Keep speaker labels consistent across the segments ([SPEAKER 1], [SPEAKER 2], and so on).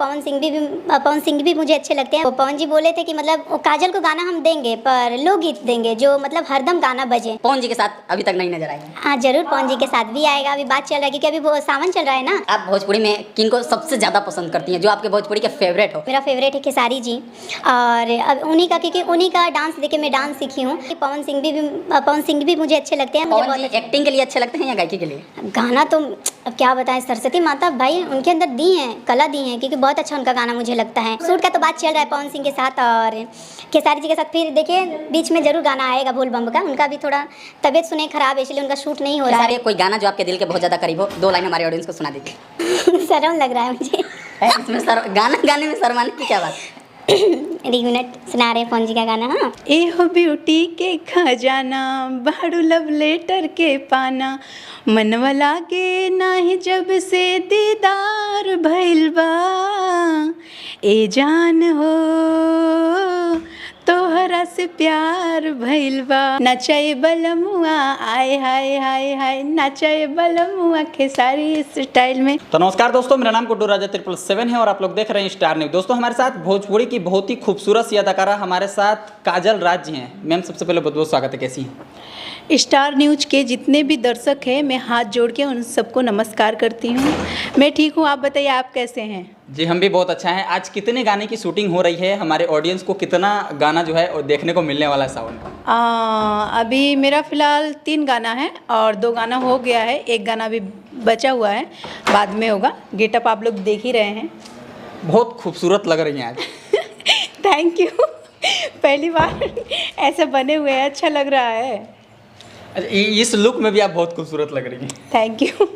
[SPEAKER 1] पवन सिंह भी मुझे अच्छे लगते हैं। पवन जी बोले थे कि मतलब काजल को गाना हम देंगे पर लोकगीत देंगे जो मतलब हरदम गाना बजे।
[SPEAKER 2] पवन जी के साथ अभी तक नहीं नजर आए।
[SPEAKER 1] हाँ जरूर, पवन जी के साथ भी आएगा। अभी बात चल रहा है क्योंकि अभी वो सावन चल रहा है ना।
[SPEAKER 2] आप भोजपुरी में किन को सबसे ज्यादा पसंद करती हैं, जो आपके भोजपुरी के फेवरेट हो?
[SPEAKER 1] मेरा फेवरेट है खेसारी जी, और अब उन्हीं का, क्योंकि उन्हीं का डांस देखे मैं डांस सीखी हूँ। पवन सिंह भी मुझे अच्छे लगते हैं। मुझे
[SPEAKER 2] पवन जी एक्टिंग के लिए अच्छे लगते हैं या गायकी के लिए?
[SPEAKER 1] गाना तो अब क्या बताएं, सरस्वती माता भाई उनके अंदर दी हैं, कला दी हैं, क्योंकि बहुत अच्छा उनका गाना मुझे लगता है। सूट का तो बात चल रहा है पवन सिंह के साथ और खेसारी जी के साथ, फिर देखिए बीच में जरूर गाना आएगा बोल बम का। उनका भी थोड़ा तबीयत सुने खराब है इसलिए उनका शूट नहीं हो रहा है।
[SPEAKER 2] कोई गाना जो आपके दिल के बहुत ज्यादा करीब हो, 2 लाइन हमारे ऑडियंस को सुना दीजिए।
[SPEAKER 1] शर्म लग रहा है मुझे।
[SPEAKER 2] इसमें गाना गाने में शर्माने की क्या बात?
[SPEAKER 1] एक मिनट, सुना रहे पवन जी का गाना। हाँ,
[SPEAKER 3] ए हो ब्यूटी के खजाना, बाड़ू लव लेटर के पाना, मनवा लागे नाही जब से दीदार भइल बा, ए जान हो तोहरा से प्यार भइल बा, नचाए बलमुआ आय हाय हाय हाय, नचाए बलमुआ खेसारी स्टाइल में।
[SPEAKER 4] तो नमस्कार दोस्तों, मेरा नाम गुड्डू राजा 777 है और आप लोग देख रहे हैं स्टार न्यूज। दोस्तों हमारे साथ भोजपुरी की बहुत ही खूबसूरत सी अदाकारा हमारे साथ काजल राज जी हैं। मैम सबसे पहले बहुत बहुत स्वागत है, कैसी हैं?
[SPEAKER 3] स्टार न्यूज के जितने भी दर्शक हैं मैं हाथ जोड़ के उन सबको नमस्कार करती हूँ। मैं ठीक हूँ, आप बताइए आप कैसे हैं?
[SPEAKER 4] जी हम भी बहुत अच्छा हैं। आज कितने गाने की शूटिंग हो रही है, हमारे ऑडियंस को कितना गाना जो है देखने को मिलने वाला है सावन का?
[SPEAKER 3] अभी मेरा फ़िलहाल 3 गाना है और 2 गाना हो गया है, 1 गाना अभी बचा हुआ है, बाद में होगा। गेटअप आप लोग देख ही रहे हैं।
[SPEAKER 4] बहुत खूबसूरत लग रही हैं आज।
[SPEAKER 3] Thank you. पहली बार ऐसे बने हुए हैं, अच्छा लग रहा है।
[SPEAKER 4] अच्छा, इस लुक में भी आप बहुत खूबसूरत लग रही हैं।
[SPEAKER 3] Thank you.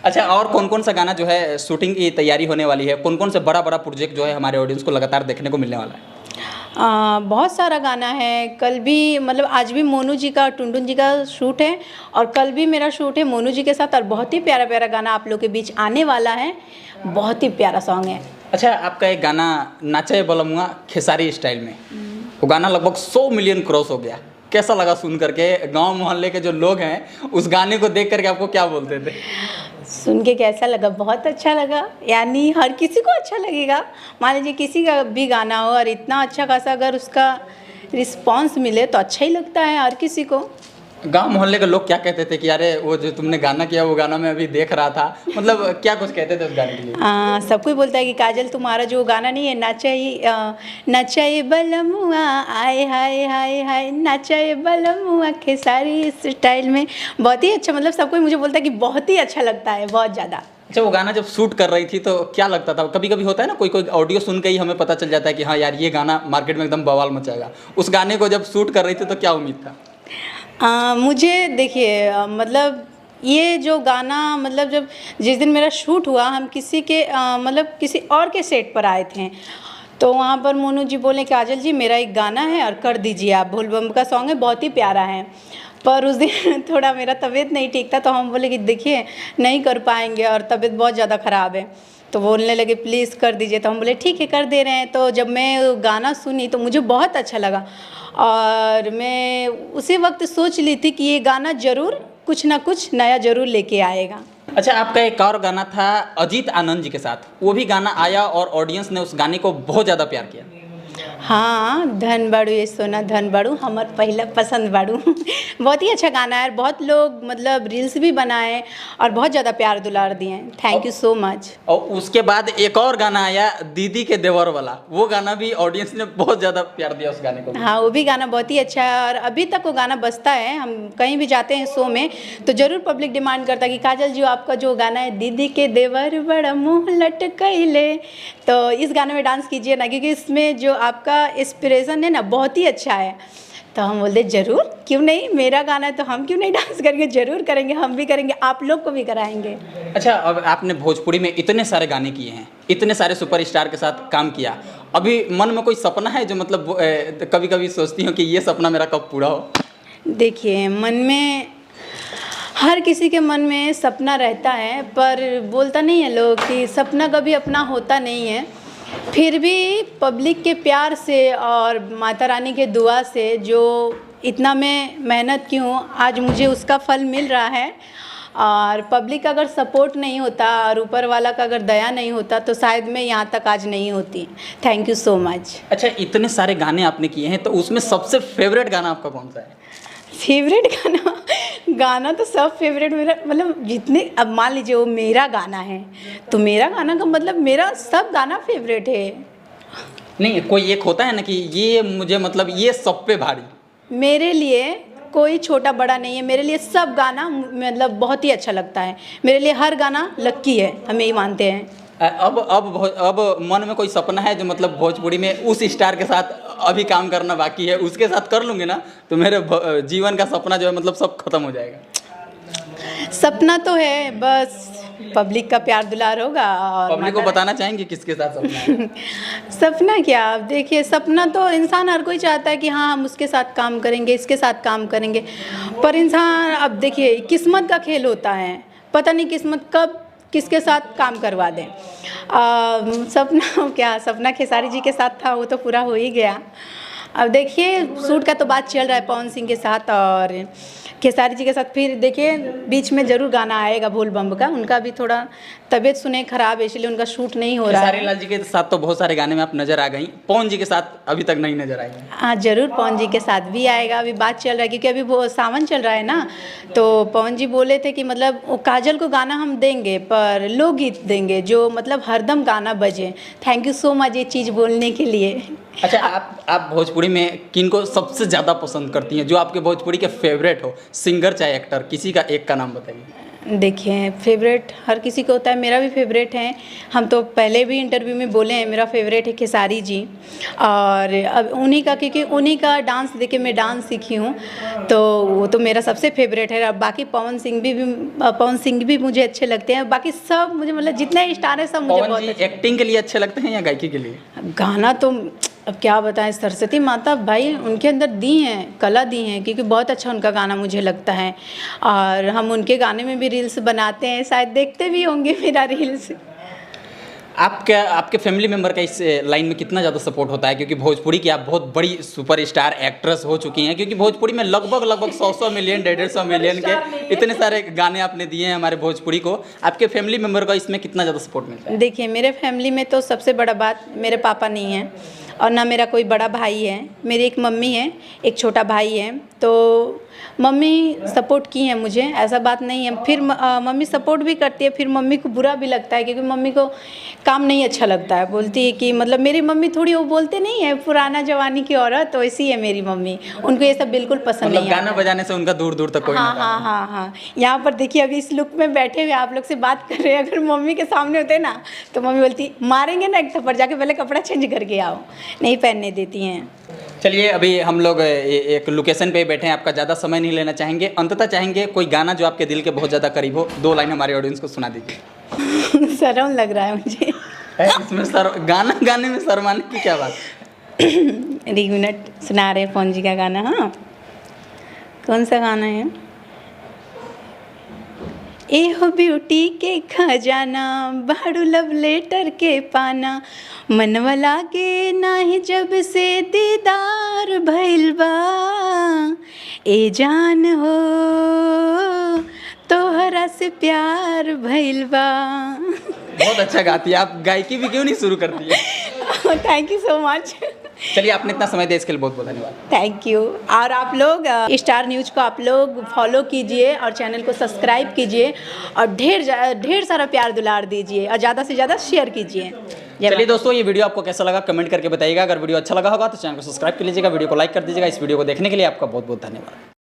[SPEAKER 4] अच्छा, और कौन कौन सा गाना जो है शूटिंग की तैयारी होने वाली है? कौन कौन से बड़ा प्रोजेक्ट जो है हमारे ऑडियंस को लगातार देखने को मिलने वाला है?
[SPEAKER 3] बहुत सारा गाना है। कल भी मतलब आज भी मोनू जी का, टुनटुन जी का शूट है और कल भी मेरा शूट है मोनू जी के साथ, और बहुत ही प्यारा प्यारा गाना आप लोग के बीच आने वाला है। बहुत ही प्यारा सॉन्ग है।
[SPEAKER 4] अच्छा, आपका एक गाना नाचे बलमुआ खेसारी स्टाइल में, वो गाना लगभग 100 मिलियन क्रॉस हो गया। कैसा लगा सुन करके? गांव मोहल्ले के जो लोग हैं उस गाने को देख करके आपको क्या बोलते थे?
[SPEAKER 3] सुन के कैसा लगा? बहुत अच्छा लगा। यानी हर किसी को अच्छा लगेगा। मान लीजिए किसी का भी गाना हो और इतना अच्छा खासा अगर उसका रिस्पॉन्स मिले तो अच्छा ही लगता है हर किसी को।
[SPEAKER 4] गांव मोहल्ले के लोग क्या कहते थे कि अरे वो जो तुमने गाना किया वो गाना मैं अभी देख रहा था, मतलब क्या कुछ कहते थे उस गाने के लिए?
[SPEAKER 3] सब कोई बोलता है कि काजल तुम्हारा जो गाना नहीं है, नचाए बलमुआ आय हाय हाय हाय, नचाए बलमुआ खेसारी स्टाइल में, बहुत ही अच्छा। मतलब सब कोई मुझे बोलता है कि बहुत ही अच्छा लगता है, बहुत ज़्यादा।
[SPEAKER 4] अच्छा, वो गाना जब शूट कर रही थी तो क्या लगता था? कभी कभी होता है ना, कोई कोई ऑडियो सुन के ही हमें पता चल जाता है कि हाँ यार ये गाना मार्केट में एकदम बवाल मचाएगा। उस गाने को जब शूट कर रही थी तो क्या उम्मीद था?
[SPEAKER 3] मुझे देखिए मतलब ये जो गाना, मतलब जब जिस दिन मेरा शूट हुआ हम किसी के मतलब किसी और के सेट पर आए थे, तो वहाँ पर मोनू जी बोले काजल जी मेरा एक गाना है और कर दीजिए आप, भोल बम का सॉन्ग है, बहुत ही प्यारा है। पर उस दिन थोड़ा मेरा तबीयत नहीं ठीक था तो हम बोले कि देखिए नहीं कर पाएंगे और तबीयत बहुत ज़्यादा ख़राब है। तो बोलने लगे प्लीज़ कर दीजिए, तो हम बोले ठीक है कर दे रहे हैं। तो जब मैं गाना सुनी तो मुझे बहुत अच्छा लगा और मैं उसी वक्त सोच ली थी कि ये गाना ज़रूर कुछ ना कुछ नया ज़रूर लेके आएगा।
[SPEAKER 4] अच्छा, आपका एक और गाना था अजीत आनंद जी के साथ, वो भी गाना आया और ऑडियंस ने उस गाने को बहुत ज़्यादा प्यार किया।
[SPEAKER 3] हाँ, धन बाड़ू ये सोना धन बाड़ू हमर पहला पसंद बाड़ू। बहुत ही अच्छा गाना है और बहुत लोग मतलब रील्स भी बनाए और बहुत ज़्यादा प्यार दुलार दिए। Thank you so much.
[SPEAKER 4] और उसके बाद एक और गाना आया दीदी के देवर वाला, वो गाना भी ऑडियंस ने बहुत ज़्यादा प्यार दिया उस गाने को।
[SPEAKER 3] हाँ, वो भी गाना बहुत ही अच्छा है और अभी तक वो गाना बजता है। हम कहीं भी जाते हैं शो में तो ज़रूर पब्लिक डिमांड करता है कि काजल जी आपका जो गाना है दीदी के देवर बड़ा मुँह लटकैले, तो इस गाने में डांस कीजिए ना, क्योंकि इसमें जो आपका इंस्पिरेशन है ना बहुत ही अच्छा है। तो हम बोलते ज़रूर, क्यों नहीं, मेरा गाना है तो हम क्यों नहीं डांस करेंगे, ज़रूर करेंगे, हम भी करेंगे, आप लोग को भी कराएंगे।
[SPEAKER 4] अच्छा, अब आपने भोजपुरी में इतने सारे गाने किए हैं, इतने सारे सुपरस्टार के साथ काम किया, अभी मन में कोई सपना है जो मतलब कभी कभी सोचती हूँ कि ये सपना मेरा कब पूरा हो?
[SPEAKER 3] देखिए, मन में हर किसी के मन में सपना रहता है, पर बोलता नहीं है लोग कि सपना कभी अपना होता नहीं है। फिर भी पब्लिक के प्यार से और माता रानी के दुआ से जो इतना मैं मेहनत की हूँ आज मुझे उसका फल मिल रहा है। और पब्लिक का अगर सपोर्ट नहीं होता और ऊपर वाला का अगर दया नहीं होता तो शायद मैं यहाँ तक आज नहीं होती। Thank you so much.
[SPEAKER 4] अच्छा, इतने सारे गाने आपने किए हैं तो उसमें सबसे फेवरेट गाना आपका कौन सा है?
[SPEAKER 3] फेवरेट गाना तो सब फेवरेट मेरा, मतलब जितने, अब मान लीजिए वो मेरा गाना है तो मेरा गाना का मतलब मेरा सब गाना फेवरेट है।
[SPEAKER 4] नहीं, कोई एक होता है ना कि ये मुझे मतलब ये सब पे भारी।
[SPEAKER 3] मेरे लिए कोई छोटा बड़ा नहीं है, मेरे लिए सब गाना मतलब बहुत ही अच्छा लगता है। मेरे लिए हर गाना लक्की है, हम यही मानते हैं।
[SPEAKER 4] अब मन में कोई सपना है जो मतलब भोजपुरी में उस स्टार के साथ अभी काम करना बाकी है, उसके साथ कर लूँगी ना तो मेरे जीवन का सपना जो है मतलब सब खत्म हो जाएगा।
[SPEAKER 3] सपना तो है, बस पब्लिक का प्यार दुलार होगा। और
[SPEAKER 4] पब्लिक को बताना चाहेंगे किसके साथ सपना है?
[SPEAKER 3] सपना क्या, अब देखिए सपना तो इंसान हर कोई चाहता है कि हाँ हम उसके साथ काम करेंगे, इसके साथ काम करेंगे, पर इंसान, अब देखिए किस्मत का खेल होता है, पता नहीं किस्मत कब किसके साथ काम करवा दें। सपना क्या, सपना खेसारी जी के साथ था, वो तो पूरा हो ही गया। अब देखिए शूट का तो बात चल रहा है पवन सिंह के साथ और खेसारी जी के साथ, फिर देखिए बीच में ज़रूर गाना आएगा भोल बम्ब का। उनका भी थोड़ा तबीयत सुने खराब है, इसलिए उनका शूट नहीं हो रहा है।
[SPEAKER 4] खेसारी लाल जी के साथ तो बहुत सारे गाने में आप नजर आ गई, पवन जी के साथ अभी तक नहीं नजर आई।
[SPEAKER 3] हाँ ज़रूर, पवन जी के साथ भी आएगा। अभी बात चल रहा है क्योंकि अभी वो सावन चल रहा है ना, तो पवन जी बोले थे कि मतलब वो काजल को गाना हम देंगे पर लोकगीत देंगे जो मतलब हरदम गाना बजे। थैंक यू सो मच ये चीज़ बोलने के लिए।
[SPEAKER 4] अच्छा, आप भोजपुरी में किन को सबसे ज़्यादा पसंद करती हैं, जो आपके भोजपुरी के फेवरेट हो, सिंगर चाहे एक्टर, किसी का एक का नाम बताइए।
[SPEAKER 3] देखिए फेवरेट हर किसी को होता है, मेरा भी फेवरेट है। हम तो पहले भी इंटरव्यू में बोले हैं मेरा फेवरेट है खेसारी जी, और अब उन्हीं का, क्योंकि उन्हीं का डांस देख के मैं डांस सीखी हूँ, तो वो तो मेरा सबसे फेवरेट है। अब बाकी पवन सिंह भी मुझे अच्छे लगते हैं। बाकी सब मुझे मतलब जितने स्टार हैं सब मुझे बहुत अच्छे।
[SPEAKER 4] एक्टिंग के लिए अच्छे लगते हैं या गायकी के लिए?
[SPEAKER 3] गाना तो अब क्या बताएं, सरस्वती माता भाई उनके अंदर दी हैं, कला दी हैं, क्योंकि बहुत अच्छा उनका गाना मुझे लगता है। और हम उनके गाने में भी रील्स बनाते हैं, शायद देखते भी होंगे मेरा रील्स।
[SPEAKER 4] आपके फैमिली मेम्बर का इस लाइन में कितना ज़्यादा सपोर्ट होता है? क्योंकि भोजपुरी की आप बहुत बड़ी सुपरस्टार एक्ट्रेस हो चुकी हैं, क्योंकि भोजपुरी में लगभग 100 मिलियन 150 मिलियन के इतने सारे गाने आपने दिए हैं हमारे भोजपुरी को। आपके फैमिली मेम्बर का इसमें कितना ज़्यादा सपोर्ट मिलता है?
[SPEAKER 3] देखिए मेरे फैमिली में तो सबसे बड़ा बात, मेरे पापा नहीं हैं और ना मेरा कोई बड़ा भाई है। मेरी एक मम्मी है, एक छोटा भाई है। तो मम्मी सपोर्ट की है मुझे, ऐसा बात नहीं है। फिर मम्मी सपोर्ट भी करती है, फिर मम्मी को बुरा भी लगता है क्योंकि मम्मी को काम नहीं अच्छा लगता है। बोलती है कि मतलब मेरी मम्मी थोड़ी, वो बोलते नहीं है पुराना जवानी की औरत, तो ऐसी है मेरी मम्मी, उनको ये सब बिल्कुल पसंद
[SPEAKER 4] मतलब
[SPEAKER 3] नहीं
[SPEAKER 4] गाना बजाने से उनका दूर दूर तक कोई
[SPEAKER 3] हाँ हाँ हाँ हाँ। यहाँ पर देखिए अभी इस लुक में बैठे हुए आप लोग से बात कर रहे हैं, अगर मम्मी के सामने होते ना तो मम्मी बोलती मारेंगे ना एक थप्पड़, जाके पहले कपड़ा चेंज करके आओ, नहीं पहनने देती हैं।
[SPEAKER 4] चलिए अभी हम लोग एक लोकेशन पे बैठे हैं, आपका ज़्यादा समय नहीं लेना चाहेंगे। अंततः चाहेंगे कोई गाना जो आपके दिल के बहुत ज़्यादा करीब हो, 2 लाइन हमारे ऑडियंस को सुना दीजिए।
[SPEAKER 3] शर्म लग रहा है मुझे।
[SPEAKER 4] इसमें गाना गाने में शर्माने की क्या बात?
[SPEAKER 3] एक मिनट, सुना रहे पवन जी का गाना। हाँ कौन सा गाना है? ए हो ब्यूटी के खजाना, बाड़ू लव लेटर के पाना, मनवा लागे नाही जब से दीदार भइल बा, ए जान हो तोहरा से प्यार भइल बा।
[SPEAKER 4] बहुत अच्छा गाती है आप, गायकी भी क्यों नहीं शुरू करती है?
[SPEAKER 3] Thank you so much.
[SPEAKER 4] चलिए आपने इतना समय दिया इसके लिए बहुत बहुत धन्यवाद।
[SPEAKER 3] Thank you. और आप लोग स्टार न्यूज़ को आप लोग फॉलो कीजिए और चैनल को सब्सक्राइब कीजिए और ढेर सारा प्यार दुलार दीजिए और ज़्यादा से ज़्यादा शेयर कीजिए।
[SPEAKER 4] चलिए दोस्तों, ये वीडियो आपको कैसा लगा कमेंट करके बताइएगा। अगर वीडियो अच्छा लगा होगा तो चैनल को सब्सक्राइब कर लीजिएगा, वीडियो को लाइक कर दीजिएगा। इस वीडियो को देखने के लिए आपका बहुत बहुत धन्यवाद।